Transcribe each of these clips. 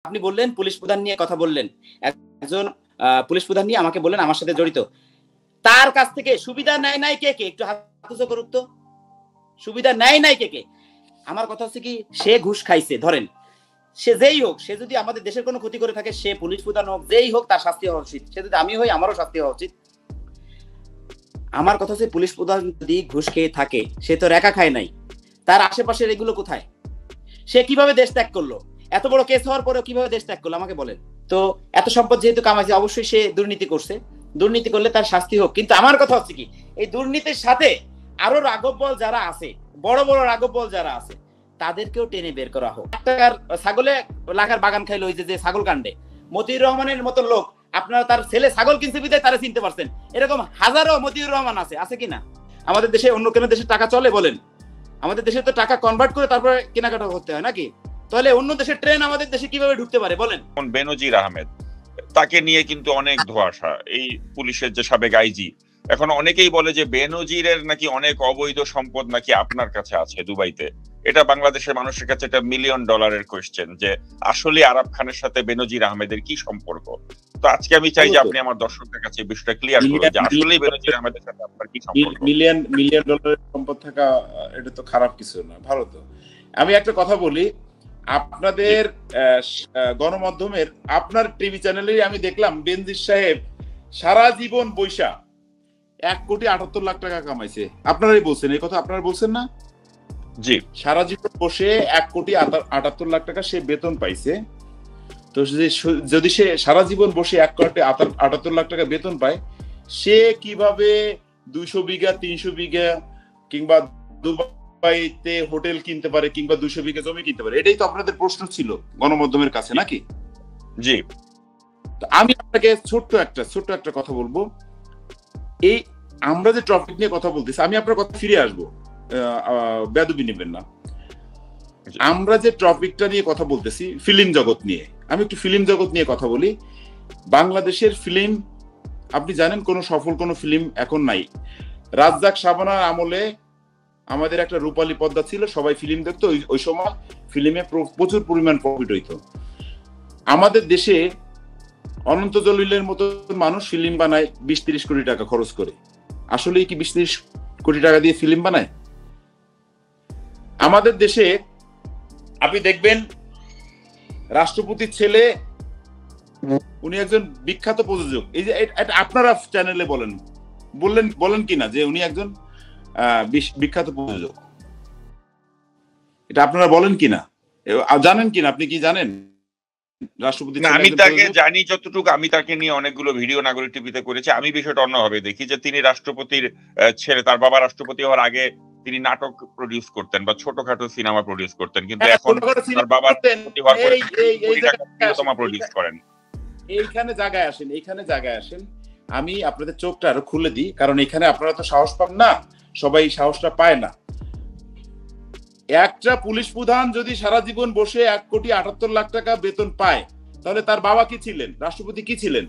আপনি বললেন পুলিশ প্রধান নিয়ে কথা বললেন, একজন পুলিশ প্রধান নিয়ে আমাকে বললেন আমার সাথে জড়িত। তার কাছ থেকে সুবিধা নেয় নাই কে কে? একটু হাত উঁচু করুন তো। সুবিধা নেয় নাই কে কে? আমার কথা হচ্ছে কি, সে ঘুষ খাইছে ধরেন, সে যেই হোক, সে যদি আমাদের দেশের কোনো ক্ষতি করে থাকে, সে পুলিশ প্রধান হোক, যেই হোক, তার শাস্তি হওয়া উচিত। সে যদি আমি হই, আমারও শাস্তি হওয়া উচিত। আমার কথা হচ্ছে পুলিশ প্রধান যদি ঘুষ খেয়ে থাকে, সে তো রেখা খায় নাই, তার আশেপাশের এগুলো কোথায়? সে কিভাবে দেশ ত্যাগ করলো? এত বড় কেস হওয়ার পরেও কিভাবে দেশ ত্যাগ করলো আমাকে বলেন তো। এত সম্পদ যেহেতু কামাইছে, অবশ্যই সে দুর্নীতি করছে, দুর্নীতি করলে তার শাস্তি হোক। কিন্তু আমার কথা হচ্ছে কি, এই দুর্নীতির সাথে আরো রাঘববল যারা আছে, বড় বড় রাঘববল যারা আছে, তাদেরকেও টেনে বের করা হোক। টাকার ছাগলে লাখার বাগান খাইলো, ওই যে ছাগল কাণ্ডে মতিউর রহমানের মতো লোক, আপনারা তার ছেলে ছাগল কিনছে বিদায় তারা চিনতে পারছেন। এরকম হাজারো মতিউর রহমান আছে কিনা? আমাদের দেশে অন্য কোনো দেশে টাকা চলে বলেন? আমাদের দেশে তো টাকা কনভার্ট করে তারপরে কেনাকাটা করতে হয় নাকি? তাহলে অন্য দেশের ট্রেন আমাদের দেশে কিভাবে ঢুকতে পারে বলেন? বেনজির আহমেদ, তাকে নিয়ে কিন্তু অনেক ধোঁয়াশা। এই পুলিশের যে সাবেক আইজি, এখন অনেকেই বলে যে বেনজিরের নাকি অনেক অবৈধ সম্পদ নাকি আপনার কাছে আছে দুবাইতে। এটা বাংলাদেশের মানুষের কাছে একটা $1 মিলিয়ন কোয়েশ্চেন, যে আসলে আরাব খানের সাথে বেনজির আহমেদের কি সম্পর্ক। তো আজকে আমি চাই যে আপনি আমার দর্শকদের কাছে বিষয়টা ক্লিয়ার করুন, যে আসলে বেনজির আহমেদের সাথে আপনার কি সম্পর্ক। মিলিয়ন ডলারের সম্পদ থাকা এটা তো খারাপ কিছু না, ভালো তো। আমি একটা কথা বলি, আপনাদের গণমাধ্যমের আপনার টিভি চ্যানেলে আমি দেখলাম বেনজির সাহেব সারা জীবন বৈশা 1,78 লাখ টাকা কামাইছে। আপনারাই বলছেন এই কথা, আপনারা বলছেন না? জি, সারা জীবন বসে 1,78 লাখ টাকা সে বেতন পাইছে। তো যদি সে সারা জীবন বসে 1,78 লাখ টাকা বেতন পায়, সে কিভাবে 200 বিঘা 300 বিঘা কিংবা দুবাইতে হোটেল কিনতে পারে, কিংবা 200 বিঘা জমি কিনতে পারে? এটাই তো আপনাদের প্রশ্ন ছিল গণমাধ্যমের কাছে নাকি? জি। আমি আপনাকে ছোট্ট একটা কথা বলবো। এই আমরা যে টপিক নিয়ে কথা বলতেছি, আমি আপনার কথা ফিরে আসবো, বেয়াদবি নেবেন না। আমরা যে টপিকটা নিয়ে কথা বলতেছি ফিল্ম জগৎ নিয়ে, আমি একটু ফিল্ম জগৎ নিয়ে কথা বলি। বাংলাদেশের ফিল্ম, আপনি জানেন কোন সফল কোন ফিল্ম এখন নাই। রাজ্জাক শাবানার আমলে আমাদের একটা রূপালী পর্দা ছিল, সবাই ফিল্ম দেখতো। ওই সময় ফিল্মে প্রচুর পরিমাণ প্রফিট হইতো। আমাদের দেশে অনন্ত জলিলের মতো মানুষ ফিল্ম বানায় 20-30 কোটি টাকা খরচ করে। আসলেই কি 20-30 কোটি টাকা দিয়ে ফিল্ম বানায়? আমাদের দেশে আপনি দেখবেন রাষ্ট্রপতির ছেলে, উনি একজন বিখ্যাত প্রযোজক। এই যে আপনারা চ্যানেলে বলেন কিনা যে উনি একজন বিখ্যাত প্রযোজক? এটা আপনারা বলেন কিনা, জানেন কিনা? আপনি কি জানেন রাষ্ট্রপতি? আমি তাকে জানি যতটুকু, আমি তাকে নিয়ে অনেকগুলো ভিডিও নাগরিক টিভিতে করেছি। আমি বিষয়টা অন্যভাবে দেখি, যে তিনি রাষ্ট্রপতির ছেলে, তার বাবা রাষ্ট্রপতি হওয়ার আগে তিনি নাটক প্রডিউস করতেন বা ছোটখাটো সিনেমা প্রডিউস করতেন, কিন্তু এখন তার বাবা রাষ্ট্রপতি হওয়ার পরে প্রডিউস করেন। এইখানে জায়গায় আসেন, আমি আপনাদের চোখটা আরো খুলে দিই, কারণ এখানে আপনারা তো সাহস পান না, সবাই সাহসটা পায় না। একটা পুলিশ প্রধান যদি সারা জীবন বসে 1,78 লাখ টাকা বেতন পায়, তাহলে তার বাবা কি ছিলেন? রাষ্ট্রপতি কি ছিলেন?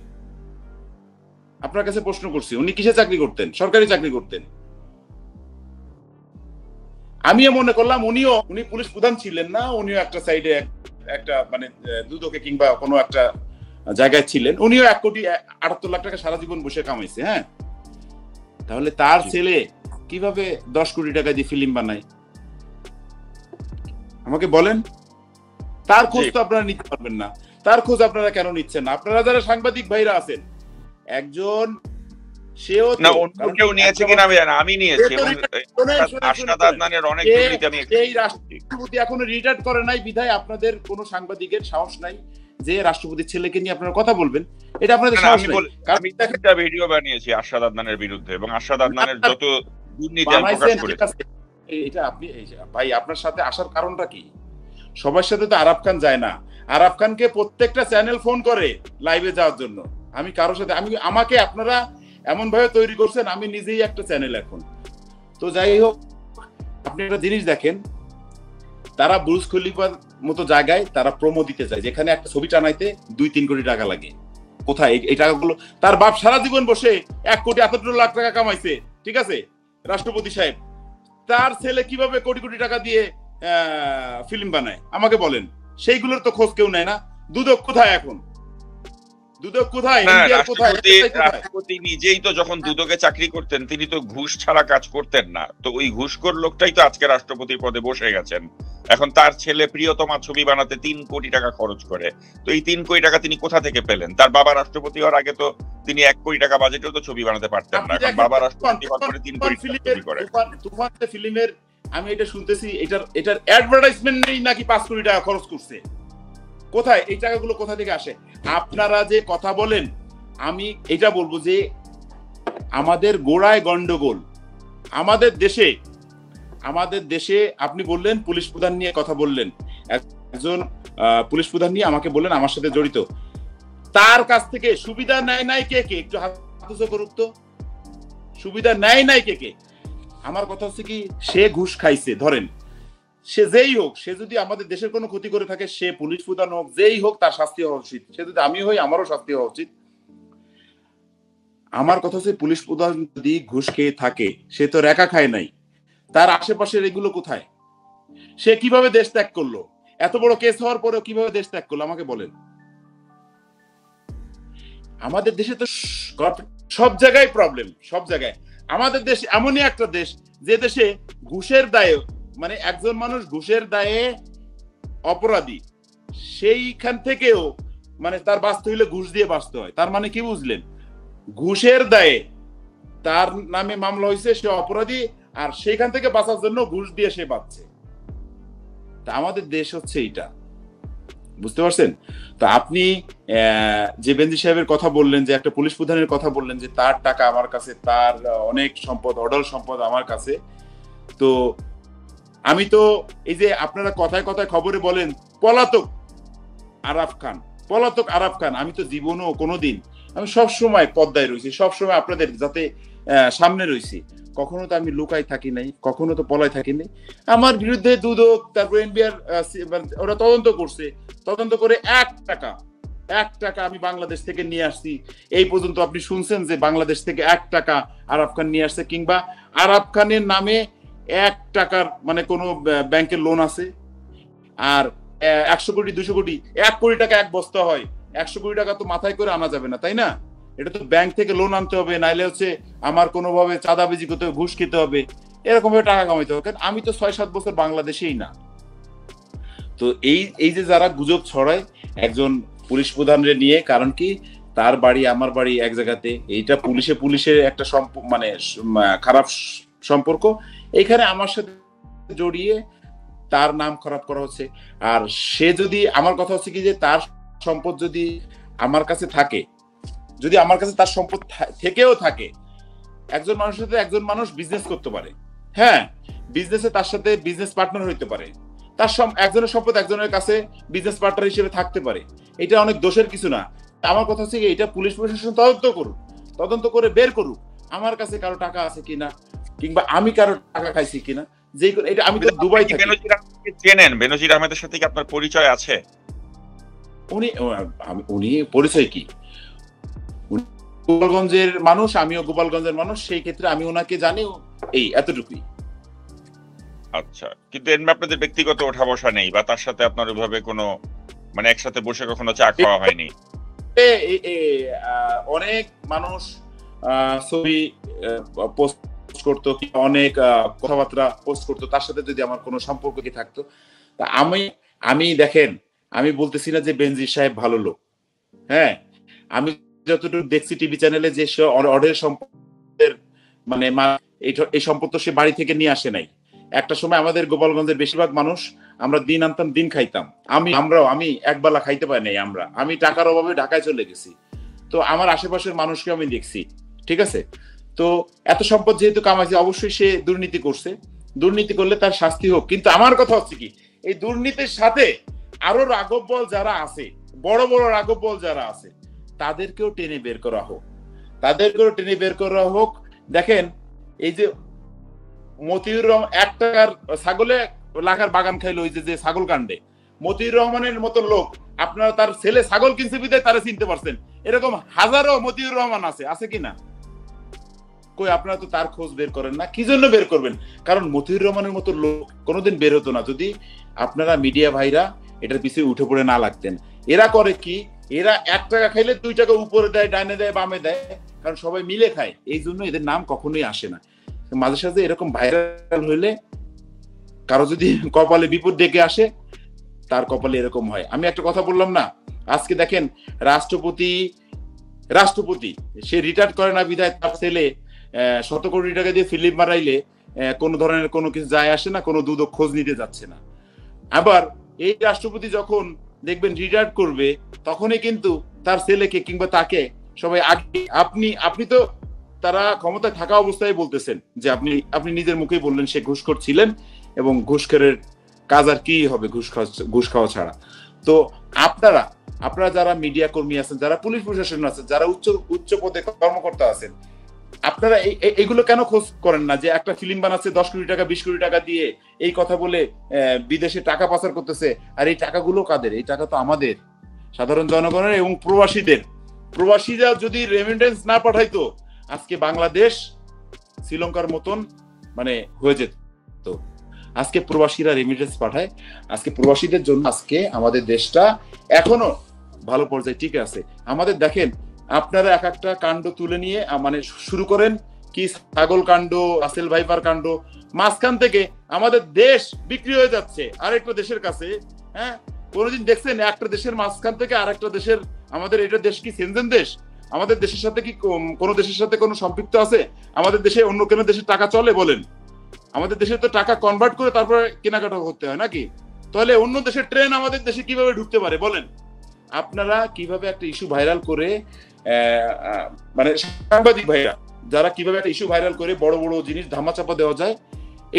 আপনার কাছে প্রশ্ন করছি, উনি কিসে চাকরি করতেন? সরকারি চাকরি করতেন। আমিও মনে করলাম উনি পুলিশ প্রধান ছিলেন না, উনিও একটা সাইডে একটা মানে দুদকে কিংবা কোনো একটা জায়গায় ছিলেন। উনিও 1,78 লাখ টাকা সারা জীবন বসে কামাইছে। হ্যাঁ, তাহলে তার ছেলে কিভাবে 10 কোটি টাকা দিয়ে ফিল্ম বানায় আমাকে বলেন? তার খোঁজ তো আপনারা নিতে পারবেন না। তার খোঁজ আপনারা কেন নিচ্ছেন না? আপনারা যারা সাংবাদিক ভাইরা আছেন, একজন সেও না, অন্য কেউ নিয়েছে কিনা আমি জানি, আমি নিয়েছি। এবং আশরাদ আদনানের অনেক দুর্নীতি আমি এই রাষ্ট্রপতি এখনো রিটায়ার করে নাই, বিধায় আপনাদের কোনো সাংবাদিকের সাহস নাই যে রাষ্ট্রপতির ছেলেকে নিয়ে আপনারা কথা বলবেন। এটা আপনাদের সাহস নেই। আমি একটা ভিডিও বানিয়েছি আশরাদ আদনানের বিরুদ্ধে, এবং আশরাদ আদনানের যত দুর্নীতি আমি প্রকাশ করেছি। এটা আপনি ভাই, আপনার সাথে আসার কারণটা কি? সবার সাথে তো আরাব খান যায় না। আরাব খানকে প্রত্যেকটা চ্যানেল ফোন করে লাইভে যাওয়ার জন্য। আমি কারোর সাথে, আমাকে আপনারা এমন ভাবে তৈরি করছেন, আমি নিজেই একটা চ্যানেল এখন। তো যাই হোক, আপনি একটা জিনিস দেখেন, তারা বুর্জ খলিফার মতো জায়গায় তারা প্রোমো দিতে চায়, যেখানে একটা ছবি টানাইতে 2-3 কোটি টাকা লাগে। কোথায় এই টাকাগুলো? তার বাপ সারা জীবন বসে 1,78 লাখ টাকা কামাইছে, ঠিক আছে রাষ্ট্রপতি সাহেব। তার ছেলে কিভাবে কোটি কোটি টাকা দিয়ে ফিল্ম বানায় আমাকে বলেন? সেইগুলোর তো খোঁজ কেউ নেয় না। দুদক কোথায় এখন? দুদক কোথায়? ইন্ডিয়ার কোথায়? রাষ্ট্রপতি নিজেই তো যখন দুদকে চাকরি করতেন তিনি তো ঘুষ ছাড়া কাজ করতেন না, তো ওই ঘুষখোর লোকটাই তো আজকে রাষ্ট্রপতির পদে বসে গেছেন। এখন তার ছেলে প্রিয়তমা ছবি বানাতে 3 কোটি টাকা খরচ করে, তো এই 3 কোটি টাকা তিনি কোথা থেকে পেলেন? তার বাবা রাষ্ট্রপতি হওয়ার আগে তো তিনি 1 কোটি টাকা বাজেটেও তো ছবি বানাতে পারতেন না, এখন বাবা রাষ্ট্রপতি হওয়ার পরে 3 কোটি টাকা ছবি করে। তুফান ফিল্মের আমি এটা শুনতেছি, এটার অ্যাডভার্টাইজমেন্ট নেই নাকি 5 কোটি টাকা খরচ করছে। কোথায় এই টাকাগুলো কোথা থেকে আসে? আপনারা যে কথা বলেন, আমি এটা বলবো যে আমাদের গোড়ায় গন্ডগোল। আমাদের দেশে আপনি বললেন পুলিশ প্রধান নিয়ে কথা বললেন, একজন পুলিশ প্রধান নিয়ে আমাকে বললেন আমার সাথে জড়িত। তার কাছ থেকে সুবিধা নেয় নাই কে? একটু হাত উঁচু করুক তো। সুবিধা নেয় নাই কে? আমার কথা হচ্ছে কি, সে ঘুষ খাইছে, ধরেন সে যেই হোক, সে যদি আমাদের দেশের কোনো ক্ষতি করে থাকে, সে পুলিশ প্রধান হোক, যেই হোক, তার শাস্তি হওয়া উচিত। সে যদি আমি হই, আমারও শাস্তি হওয়া উচিত। আমার কথা হচ্ছে পুলিশ প্রধান যদি ঘুষ খেয়ে থাকে, সে তো রেখা খায় নাই, তার আশেপাশের এগুলো কোথায়? সে কিভাবে দেশ ত্যাগ করলো? এত বড় কেস হওয়ার পরেও কিভাবে দেশ ত্যাগ করলো আমাকে বলেন। আমাদের দেশে তো সব জায়গায় প্রবলেম, সব জায়গায়। আমাদের দেশ এমনই একটা দেশ যে দেশে ঘুষের দায়ে, মানে একজন মানুষ ঘুষের দায়ে অপরাধী, সেইখান থেকেও মানে তার বাঁচতে হইলে ঘুষ দিয়ে বাঁচতে হয়। তার মানে কি বুঝলেন? ঘুষের দায়ে তার নামে মামলা হয়েছে, সে অপরাধী, আর সেইখান থেকে বাঁচার জন্য ঘুষ দিয়ে সে বাঁচছে। তা আমাদের দেশ হচ্ছে এইটা, বুঝতে পারছেন? তো আপনি যে বেনজি সাহেবের কথা বললেন, যে একটা পুলিশ প্রধানের কথা বললেন যে তার টাকা আমার কাছে, তার অনেক সম্পদ, অঢল সম্পদ আমার কাছে। তো আমি তো এই যে আপনারা কথায় কথায় খবরে বলেন পলাতক আরাফ খান, আমি তো জীবনও কোনোদিন, আমি সবসময় পদ্মায় রয়েছি, সবসময় আপনাদের যাতে সামনে রয়েছি। কখনো তো আমি লুকাই থাকি নাই, কখনো তো পলায় থাকি নাই। আমার বিরুদ্ধে দুদক, তারপর এনবিআর ওরা তদন্ত করছে, তদন্ত করে 1 টাকা আমি বাংলাদেশ থেকে নিয়ে আসছি। এই পর্যন্ত আপনি শুনছেন যে বাংলাদেশ থেকে 1 টাকা আরাফ খান নিয়ে আসছে, কিংবা আরাফ খানের নামে 1 টাকার মানে কোনো ব্যাংকের লোন আছে? আর 100 কোটি 200 কোটি 1 কোটি টাকা এক বস্তা হয়। 100 কোটি টাকা তো মাথায় করে আনা যাবে না, তাই না? এটা তো ব্যাংক থেকে লোন আনতে হবে, নাইলে হচ্ছে আমার কোনোভাবে চাঁদাবাজি করতে হবে, ঘুষ খেতে হবে, এরকম ভাবে টাকা কামাইতে হবে। কারণ আমি তো 6-7 বছর বাংলাদেশেই না। তো এই যে যারা গুজব ছড়ায় একজন পুলিশ প্রধানরে নিয়ে, কারণ কি তার বাড়ি আমার বাড়ি এক জায়গাতে, এইটা পুলিশের একটা মানে খারাপ সম্পর্ক, এইখানে আমার সাথে জড়িয়ে তার নাম খারাপ করা হচ্ছে। আর সে যদি, আমার কথা হচ্ছে কি যে তার সম্পদ যদি আমার কাছে থাকে, যদি আমার কাছে তার সম্পদ থেকেও থাকে, একজন মানুষের সাথে একজন মানুষ বিজনেস করতে পারে, হ্যাঁ, বিজনেসে তার সাথে বিজনেস পার্টনার হইতে পারে, তার একজনের সম্পদ একজনের কাছে বিজনেস পার্টনার হিসেবে থাকতে পারে, এটা অনেক দোষের কিছু না। আমার কথা হচ্ছে এটা পুলিশ প্রশাসন তদন্ত করুক, তদন্ত করে বের করুক আমার কাছে কারো টাকা আছে কিনা, কিংবা আমি কারো টাকা খাইছি কিনা। যে এটা আমি তো দুবাই থাকি। চেনেন বেনজির আহমেদের সাথে কি আপনার পরিচয় আছে? উনি পরিচয় কি, গোপালগঞ্জের মানুষ, আমিও গোপালগঞ্জের মানুষ, সেই ক্ষেত্রে আমি ওনাকে জানি, এই এতটুকুই। আচ্ছা, কিন্তু এমনি আপনাদের ব্যক্তিগত ওঠা বসা নেই, বা তার সাথে আপনার ওইভাবে কোনো মানে একসাথে বসে কখনো চা খাওয়া হয়নি? অনেক মানুষ ছবি পোস্ট করতো, অনেক কথাবার্তা পোস্ট করতো, তার সাথে যদি আমার কোনো সম্পর্ক কি থাকতো। তা আমি দেখেন, আমি বলতেছি না যে বেনজির সাহেব ভালো লোক, হ্যাঁ, আমি যতটুকু দেখছি টিভি চ্যানেলে যে অঢেল সম্পদের মানে এই সম্পদ তো সে বাড়ি থেকে নিয়ে আসে নাই। একটা সময় আমাদের গোপালগঞ্জের বেশিরভাগ মানুষ আমরা দিন আনতাম, দিন খাইতাম। আমি একবেলা খাইতে পারি নাই। আমি টাকার অভাবে ঢাকায় চলে গেছি। তো আমার আশেপাশের মানুষকে আমি দেখছি, ঠিক আছে? তো এত সম্পদ যেহেতু কামাইছে, অবশ্যই সে দুর্নীতি করছে, দুর্নীতি করলে তার শাস্তি হোক। কিন্তু আমার কথা হচ্ছে কি, এই দুর্নীতির সাথে আরো রাঘব বল যারা আছে, বড় বড় রাঘব বল যারা আছে, তাদেরকেও টেনে বের করা হোক। দেখেন, এই যে মতিউর রহমান 1 টাকার ছাগলে লাখার বাগান খাইলো, ওই যে ছাগল কাণ্ডে মতিউর রহমানের মতো লোক, আপনারা তার ছেলে ছাগল কিনছে বিদায় তারা চিনতে পারছেন। এরকম হাজারো মতিউর রহমান আছে কিনা? কই, আপনারা তো তার খোঁজ বের করেন না। কি জন্য বের করবেন? কারণ মতিউর রহমানের মতো লোক কোনোদিন বের হতো না যদি আপনারা মিডিয়া ভাইরা এটার পিছিয়ে উঠে পড়ে না লাগতেন। এরা করে কি, এরা 1 টাকা খাইলে 2 টাকা উপরে দেয়, ডাইনে দেয়, বামে দেয়, কারণ সবাই মিলে খায়, এই জন্য এদের নাম কখনোই আসে না। মাঝে সাঝে এরকম ভাইরাল হইলে কারো যদি কপালে বিপদ ডেকে আসে, তার কপালে এরকম হয়। আমি একটা কথা বললাম না, আজকে দেখেন রাষ্ট্রপতি সে রিটায়ার করে না বিধায় তার ছেলে 100 কোটি টাকা দিয়ে ফিল্ম মারাইলে কোনো ধরনের কোনো কিছু যায় আসে না, কোনো দুদক খোঁজ নিতে যাচ্ছে না। আবার এই রাষ্ট্রপতি যখন দেখবেন রিটায়ার করবে, তখনই কিন্তু তার ছেলেকে কিংবা তাকে সবাই আগে, আপনি তো তারা ক্ষমতায় থাকা অবস্থায় বলতেছেন যে আপনি নিজের মুখেই বললেন সে ঘুষখোর ছিলেন, এবং ঘুষখোরের কাজ আর কি হবে ঘুষ খাওয়া ছাড়া। তো আপনারা যারা মিডিয়া কর্মী আছেন, যারা পুলিশ প্রশাসন আছেন, যারা উচ্চ পদে কর্মকর্তা আছেন, আপনারা এইগুলো কেন খোঁজ করেন না যে একটা ফিল্ম বানাচ্ছে 10 কোটি টাকা 20 কোটি টাকা দিয়ে, এই কথা বলে বিদেশে টাকা পাচার করতেছে, আর এই টাকাগুলো কাদের? এই টাকা তো আমাদের সাধারণ জনগণের এবং প্রবাসীদের। প্রবাসীরা যদি রেমিটেন্স না পাঠাইতো, আজকে বাংলাদেশ শ্রীলঙ্কার মতন মানে হয়ে যেত। আজকে প্রবাসীরা রেমিটেন্স পাঠায়, আজকে প্রবাসীদের জন্য আজকে আমাদের দেশটা এখনো ভালো পর্যায়ে টিকে আছে। আমাদের দেখেন, আপনারা এক একটা কাণ্ড তুলে নিয়ে মানে শুরু করেন, কি ছাগল কাণ্ড, আসেল ভাইপার কাণ্ড, মাঝখান থেকে আমাদের দেশ বিক্রি হয়ে যাচ্ছে আরেকটা দেশের কাছে। হ্যাঁ, কোনোদিন দেখছেন একটা দেশের মাঝখান থেকে আরেকটা দেশের, আমাদের এটা দেশ কি সেনজেন দেশ? আমাদের দেশের সাথে কি কোনো দেশের সাথে কোনো সম্পৃক্ত আছে? আমাদের দেশে অন্য কোনো দেশের টাকা চলে বলেন? আমাদের দেশে তো টাকা কনভার্ট করে তারপরে কেনাকাটা করতে হয় নাকি? তাহলে অন্য দেশের ট্রেন আমাদের দেশে কিভাবে ঢুকতে পারে বলেন? আপনারা কিভাবে একটা ইস্যু ভাইরাল করে, মানে সাংবাদিক ভাইরা যারা কিভাবে একটা ইস্যু ভাইরাল করে বড় বড় জিনিস ধামাচাপা দেওয়া যায়,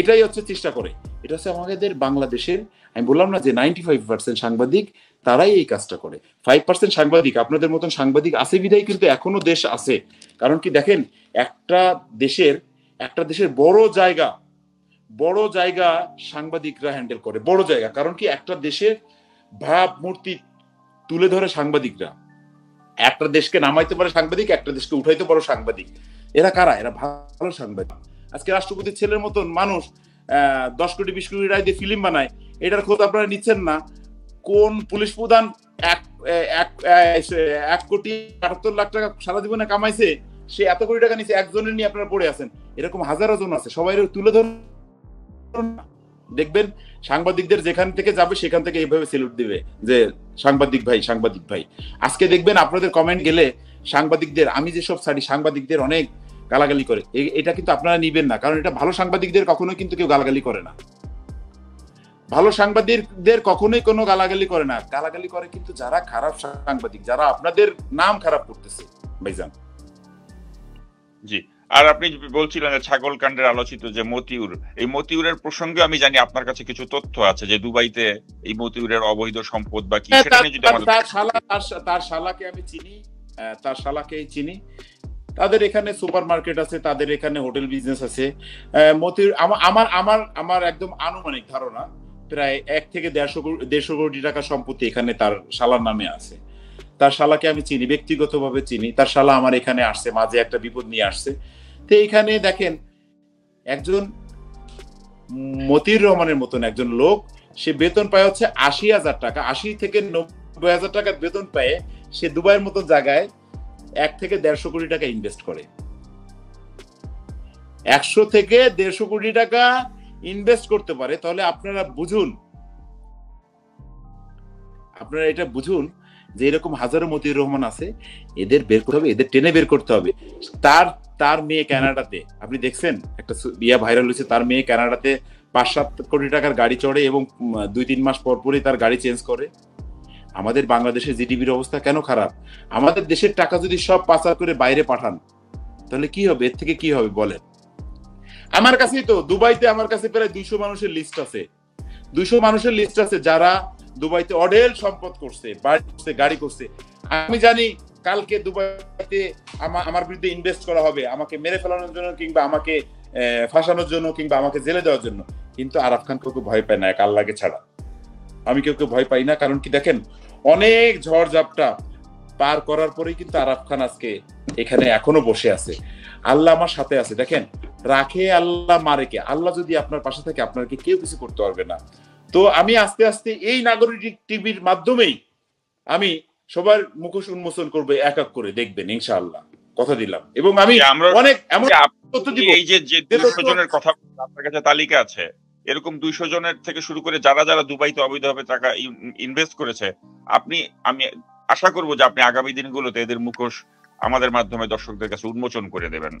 এটাই হচ্ছে চেষ্টা করে। এটা হচ্ছে আমাদের বাংলাদেশের, আমি বললাম না যে 95% সাংবাদিক তারাই এই কাজটা করে। 5% সাংবাদিক, আপনাদের মতন সাংবাদিক আছে বিধায় কিন্তু এখনো দেশ আছে। কারণ কি দেখেন, একটা দেশের বড় জায়গা সাংবাদিকরা হ্যান্ডেল করে, বড় জায়গা। কারণ কি একটা দেশের ভাবমূর্তি তুলে ধরে সাংবাদিকরা, একটা দেশকে নামাইতে পারে সাংবাদিক, একটা দেশকে উঠাইতে পারে সাংবাদিক। এরা কারা? এরা ভালো সাংবাদিক। আজকে রাষ্ট্রপতির ছেলের মতন মানুষ 10 কোটি 20 কোটি টাকা দিয়ে ফিল্ম বানায়, এটার খোঁজ আপনারা নিচ্ছেন না। কোন পুলিশ প্রধান 1 কোটি 78 লাখ টাকা সারা জীবনে কামাইছে, সে এত কোটি টাকা নিচ্ছে, একজনের নিয়ে আপনারা পড়ে আছেন। এরকম হাজারো জন আছে, সবাই তুলে ধরুন। দেখবেন সাংবাদিকদের যেখান থেকে যাবে সেখান থেকে এইভাবে সেলুট দিবে যে সাংবাদিক ভাই। আজকে দেখবেন আপনাদের কমেন্ট গেলে সাংবাদিকদের, আমি যেসব ছাড়ি, সাংবাদিকদের অনেক গালাগালি করে। এটা কিন্তু আপনারা নিবেন না, কারণ এটা ভালো সাংবাদিকদের কখনোই কিন্তু কেউ গালাগালি করে না। ভালো সাংবাদিকদের কখনোই কোনো গালাগালি করে না। গালাগালি করে কিন্তু যারা খারাপ সাংবাদিক, যারা আপনাদের নাম খারাপ করতেছে ভাইজান। জি, আর আপনি বলছিলেন যে ছাগল কাণ্ডের আলোচিত যে মতিউর, এই মতিউরের প্রসঙ্গে আমি জানি আপনার কাছে কিছু তথ্য আছে যে দুবাইতে এই মতিউরের অবৈধ সম্পদ বা কি, সেটা নিয়ে যদি আমাদের তার শালাকে আমি চিনি, তার শালাকেই চিনি। তাদের এখানে সুপার মার্কেট আছে, তাদের এখানে হোটেল বিজনেস আছে। মতিউর আমার একদম আনুমানিক ধারণা প্রায় 1 থেকে 1.5 কোটি টাকা সম্পত্তি এখানে তার শালার নামে আছে। তার শালাকে আমি চিনি, ব্যক্তিগতভাবে চিনি। তার শালা আমার এখানে আসছে, মাঝে একটা বিপদ নিয়ে আসছে। তো এইখানে দেখেন, একজন মতিউর রহমানের মতন একজন লোক, সে বেতন পায় হচ্ছে 80,000 টাকা, 80 থেকে 90,000 টাকার বেতন পায়। সে দুবাইয়ের মতো জায়গায় 1 থেকে 1.5 কোটি টাকা ইনভেস্ট করে। 100 থেকে 1.5 কোটি টাকা ইনভেস্ট করতে পারে। তাহলে আপনারা এটা বুঝুন যে এরকম হাজারো মতিউর রহমান আছে, এদের বের করতে হবে, এদের টেনে বের করতে হবে। তার মেয়ে কানাডাতে, আপনি দেখছেন একটা ভাইরাল হয়েছে, তার মেয়ে কানাডাতে 5-7 কোটি টাকার গাড়ি চড়ে এবং 2-3 মাস পরই তার গাড়ি চেঞ্জ করে। আমাদের বাংলাদেশের জিডিপির অবস্থা কেন খারাপ? আমাদের দেশের টাকা যদি সব পাচার করে বাইরে পাঠান, তাহলে কি হবে? এর থেকে কি হবে বলেন? আমার কাছেই তো দুবাইতে আমার কাছে প্রায় 200 মানুষের লিস্ট আছে। 200 মানুষের লিস্ট আছে যারা দুবাইতে অডেল সম্পদ করছে, বাড়ি করছে, গাড়ি করছে। আমি জানি কালকে দুবাইতে আমার বিরুদ্ধে ইনভেস্ট করা হবে, আমাকে মেরে ফেলানোর জন্য, কিংবা আমাকে ফাঁসানোর জন্য, কিংবা আমাকে জেলে দেওয়ার জন্য। কিন্তু আরাফ খান কাউকে ভয় পায় না, এক আল্লাহকে ছাড়া। আমি কাউকে ভয় পাই না। কারণ কি দেখেন, অনেক ঝড় ঝাপটা পার করার পরেই কিন্তু আরাফ খান আজকে এখানে এখনো বসে আছে। আল্লাহ আমার সাথে আছে। দেখেন, রাখে আল্লাহ, মারে কে? আল্লাহ যদি আপনার পাশে থাকে, আপনাকে কেউ কিছু করতে পারবে না। তো আমি আস্তে আস্তে এই নাগরিক টিভির মাধ্যমেই আমি সবার মুখোশ উন্মোচন করবে এক এক করে, দেখবেন ইনশাআল্লাহ, কথা দিলাম। এবং আমি আমরা অনেক এমন তথ্য দিব, এই যে 200 জনের কথা আপনার কাছে তালিকা আছে, এরকম 200 জনের থেকে শুরু করে যারা যারা দুবাইতে অবৈধভাবে টাকা ইনভেস্ট করেছে, আমি আশা করব যে আপনি আগামী দিনগুলোতে এদের মুখোশ আমাদের মাধ্যমে দর্শকদের কাছে উন্মোচন করে দেবেন,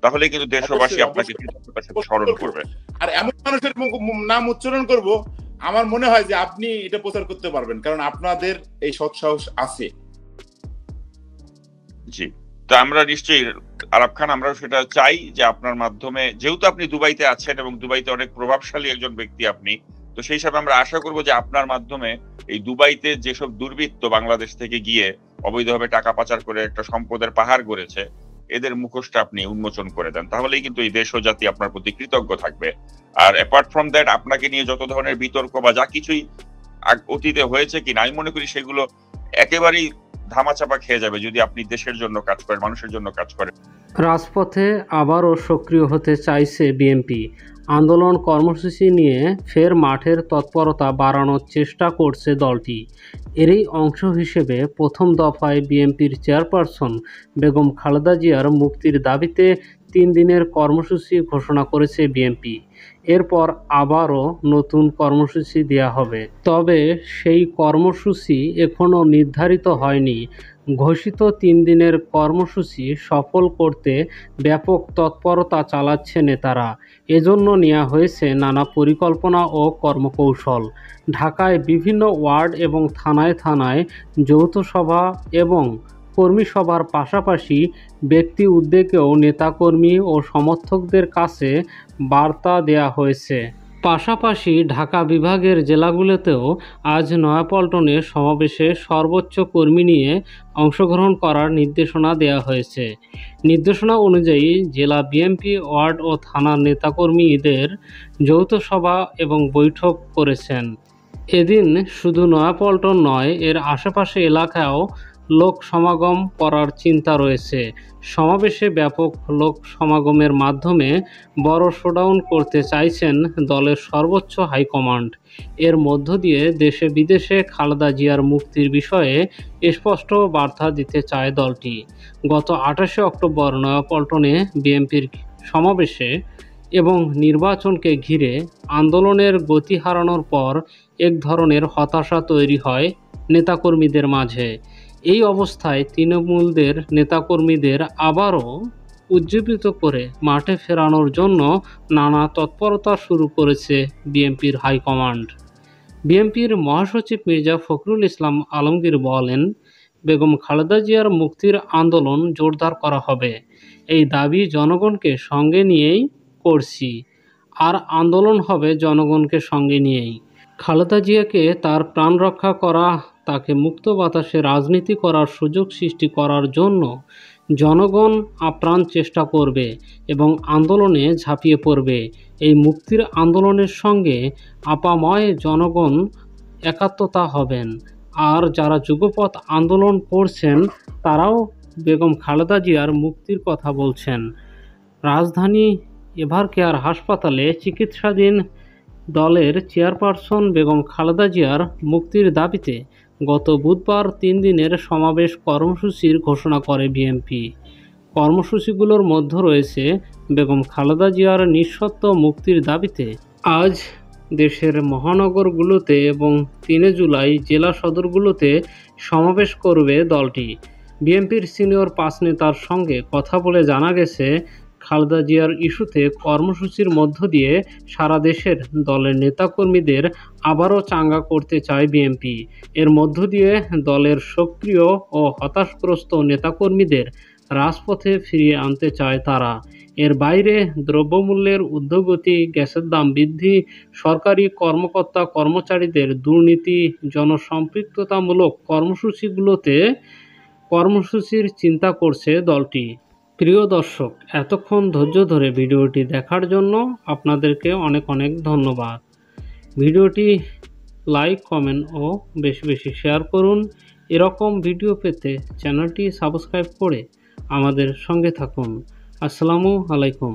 তাহলে কিন্তু দেশবাসী আপনাকে কৃতজ্ঞতার সাথে স্মরণ করবে। আর এমন মানুষের নাম উচ্চারণ করব, আমার মনে হয় যে আপনি এটা প্রচার করতে পারবেন, কারণ আপনাদের এই সৎ সাহস আছে। জি, তো আমরা নিশ্চয়ই আরাফ খান, আমরা সেটা চাই যে আপনার মাধ্যমে, যেহেতু আপনি দুবাইতে আছেন এবং দুবাইতে অনেক প্রভাবশালী একজন ব্যক্তি আপনি, তো সেই হিসাবে আমরা আশা করব যে আপনার মাধ্যমে এই দুবাইতে যেসব দুর্বৃত্ত বাংলাদেশ থেকে গিয়ে অবৈধভাবে টাকা পাচার করে একটা সম্পদের পাহাড় গড়েছে, এদের মুখোশটা আপনি উন্মোচন করে দেন, তাহলেই কিন্তু এই দেশ ও জাতি আপনার প্রতি কৃতজ্ঞ থাকবে। আর অ্যাপার্ট ফ্রম দ্যাট, আপনাকে নিয়ে যত ধরনের বিতর্ক বা যা কিছুই অতীতে হয়েছে কিনা, আমি মনে করি সেগুলো একেবারেই ধামাচাপা খেয়ে যাবে যদি আপনি দেশের জন্য কাজ করেন, মানুষের জন্য কাজ করেন। রাজপথে আবারও সক্রিয় হতে চাইছে বিএনপি। আন্দোলন কর্মসূচি নিয়ে ফের মাঠের তৎপরতা বাড়ানোর চেষ্টা করছে দলটি। এরই অংশ হিসেবে প্রথম দফায় বিএনপির চেয়ারপারসন বেগম খালেদা জিয়ার মুক্তির দাবিতে 3 দিনের কর্মসূচি ঘোষণা করেছে বিএনপি। এরপর আবারও নতুন কর্মসূচি দেওয়া হবে, তবে সেই কর্মসূচি এখনও নির্ধারিত হয়নি। ঘোষিত 3 দিনের কর্মসূচি সফল করতে ব্যাপক তৎপরতা চালাচ্ছে নেতারা। এজন্য নেওয়া হয়েছে নানা পরিকল্পনা ও কর্মকৌশল। ঢাকায় বিভিন্ন ওয়ার্ড এবং থানায় থানায় যৌথ সভা এবং কর্মী সভার পাশাপাশি ব্যক্তি উদ্যোগেও নেতাকর্মী ও সমর্থকদের কাছে বার্তা দেওয়া হয়েছে। পাশাপাশি ঢাকা বিভাগের জেলাগুলোতেও আজ নয়াপল্টনে সমাবেশে সর্বোচ্চ কর্মী নিয়ে অংশগ্রহণ করার নির্দেশনা দেওয়া হয়েছে। নির্দেশনা অনুযায়ী জেলা বিএনপি ওয়ার্ড ও থানার নেতাকর্মীদের যৌথ সভা এবং বৈঠক করেছেন। এদিন শুধু নয়াপল্টন নয়, এর আশেপাশে এলাকায়ও লোক সমাগম করার চিন্তা রয়েছে। সমাবেশে ব্যাপক লোক সমাগমের মাধ্যমে বড় শোডাউন করতে চাইছেন দলের সর্বোচ্চ হাইকমান্ড। এর মধ্য দিয়ে দেশে বিদেশে খালেদা জিয়ার মুক্তির বিষয়ে স্পষ্ট বার্তা দিতে চায় দলটি। গত 28 অক্টোবর নয়াপল্টনে বিএনপির সমাবেশে এবং নির্বাচনকে ঘিরে আন্দোলনের গতি হারানোর পর এক ধরনের হতাশা তৈরি হয় নেতাকর্মীদের মাঝে। এই অবস্থায় তৃণমূলদের নেতাকর্মীদের আবারও উজ্জীবিত করে মাঠে ফেরানোর জন্য নানা তৎপরতা শুরু করেছে বিএনপির হাইকমান্ড। বিএনপির মহাসচিব মির্জা ফখরুল ইসলাম আলমগীর বলেন, বেগম খালেদা জিয়ার মুক্তির আন্দোলন জোরদার করা হবে। এই দাবি জনগণকে সঙ্গে নিয়েই করছি, আর আন্দোলন হবে জনগণকে সঙ্গে নিয়েই। খালেদা জিয়াকে তার প্রাণ রক্ষা করা, তাকে মুক্ত বাতাসে রাজনীতি করার সুযোগ সৃষ্টি করার জন্য জনগণ আপ্রাণ চেষ্টা করবে এবং আন্দোলনে ঝাঁপিয়ে পড়বে। এই মুক্তির আন্দোলনের সঙ্গে আপাময় জনগণ একাত্মতা হবেন। আর যারা যুগপৎ আন্দোলন করছেন তারাও বেগম খালেদা জিয়ার মুক্তির কথা বলছেন। রাজধানী এভারকেয়ার হাসপাতালে চিকিৎসাধীন দলের চেয়ারপারসন বেগম খালেদা জিয়ার মুক্তির দাবিতে গত বুধবার 3 দিনের সমাবেশ কর্মসূচির ঘোষণা করে বিএনপি। কর্মসূচিগুলোর মধ্যে রয়েছে বেগম খালেদা জিয়ার নিঃশর্ত মুক্তির দাবিতে আজ দেশের মহানগরগুলোতে এবং 3 জুলাই জেলা সদরগুলোতে সমাবেশ করবে দলটি। বিএনপির সিনিয়র 5 নেতার সঙ্গে কথা বলে জানা গেছে, খালেদা জিয়ার ইস্যুতে কর্মসূচির মধ্য দিয়ে সারা দেশের দলের নেতাকর্মীদের আবারও চাঙ্গা করতে চায় বিএনপি। এর মধ্য দিয়ে দলের সক্রিয় ও হতাশগ্রস্ত নেতাকর্মীদের রাজপথে ফিরিয়ে আনতে চায় তারা। এর বাইরে দ্রব্যমূল্যের ঊর্ধ্বগতি, গ্যাসের দাম বৃদ্ধি, সরকারি কর্মকর্তা কর্মচারীদের দুর্নীতি, জনসম্পৃক্ততামূলক কর্মসূচির চিন্তা করছে দলটি। প্রিয় দর্শক, এতক্ষণ ধৈর্য ধরে ভিডিওটি দেখার জন্য আপনাদেরকে অনেক অনেক ধন্যবাদ। ভিডিওটি লাইক, কমেন্ট ও বেশি বেশি শেয়ার করুন। এরকম ভিডিও পেতে চ্যানেলটি সাবস্ক্রাইব করে আমাদের সঙ্গে থাকুন। আসসালামু আলাইকুম।